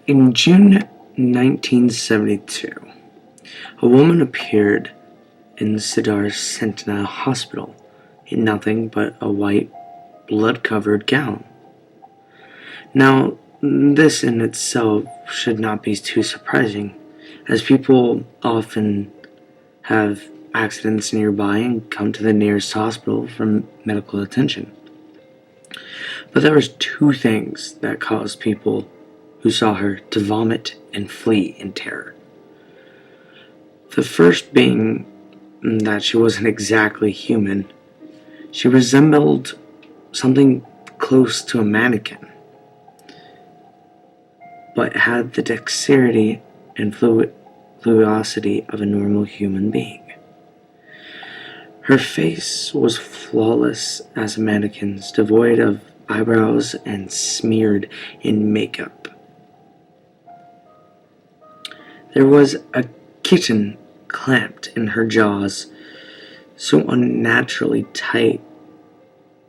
In June 1972, a woman appeared in Siddharth Sentinel Hospital in nothing but a white, blood-covered gown. Now, this in itself should not be too surprising, as people often have accidents nearby and come to the nearest hospital for medical attention. But there was two things that caused people who saw her to vomit and flee in terror. The first being that she wasn't exactly human. She resembled something close to a mannequin, but had the dexterity and fluidity of a normal human being. Her face was flawless as a mannequin's, devoid of eyebrows and smeared in makeup. There was a kitten clamped in her jaws, so unnaturally tight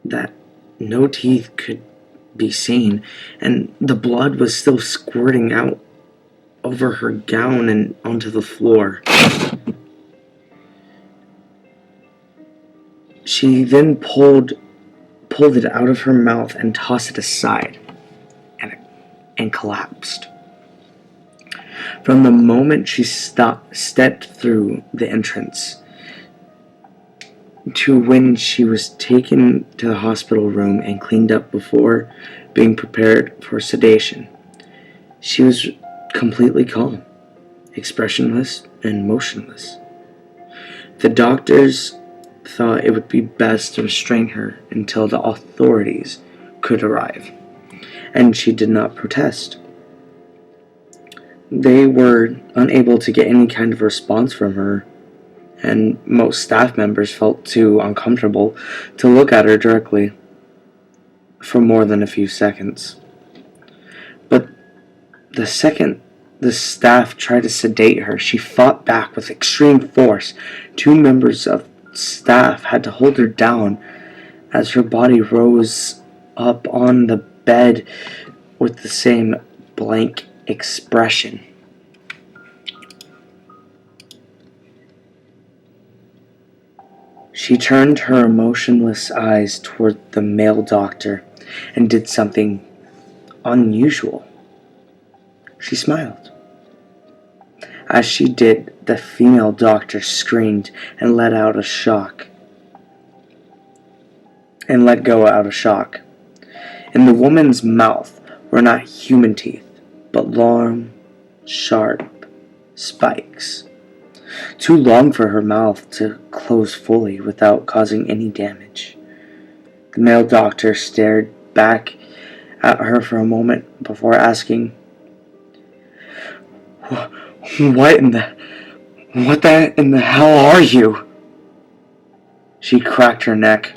that no teeth could be seen, and the blood was still squirting out over her gown and onto the floor. She then pulled it out of her mouth and tossed it aside, and collapsed. From the moment she stepped through the entrance to when she was taken to the hospital room and cleaned up before being prepared for sedation, she was completely calm, expressionless, and motionless. The doctors thought it would be best to restrain her until the authorities could arrive, and she did not protest. They were unable to get any kind of response from her, and most staff members felt too uncomfortable to look at her directly for more than a few seconds. But the second the staff tried to sedate her, she fought back with extreme force. Two members of staff had to hold her down as her body rose up on the bed with the same blank expression. She turned her emotionless eyes toward the male doctor and did something unusual. She smiled. As she did, the female doctor screamed and let go out of shock. In the woman's mouth were not human teeth, but long, sharp spikes, too long for her mouth to close fully without causing any damage. The male doctor stared back at her for a moment before asking, What in the hell are you?" She cracked her neck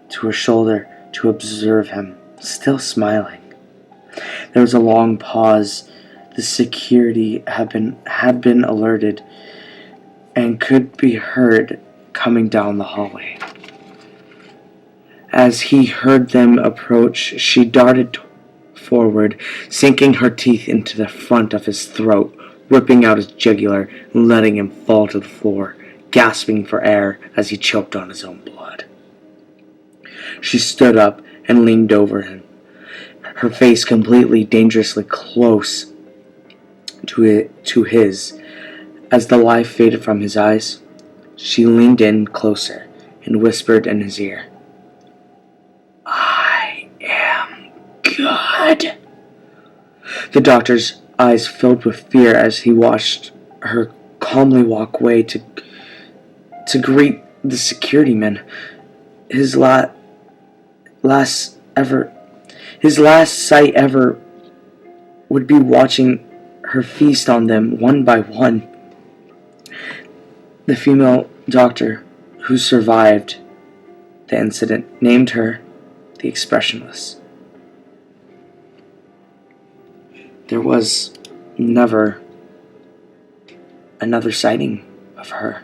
to her shoulder to observe him, still smiling. There was a long pause. The security had been alerted and could be heard coming down the hallway. As he heard them approach, she darted forward, sinking her teeth into the front of his throat, ripping out his jugular and letting him fall to the floor, gasping for air as he choked on his own blood. She stood up and leaned over him, her face completely dangerously close to his. As the life faded from his eyes, she leaned in closer and whispered in his ear, "I am good." The doctor's eyes filled with fear as he watched her calmly walk away to greet the security men. His last sight ever would be watching her feast on them one by one. The female doctor who survived the incident named her the Expressionless. There was never another sighting of her.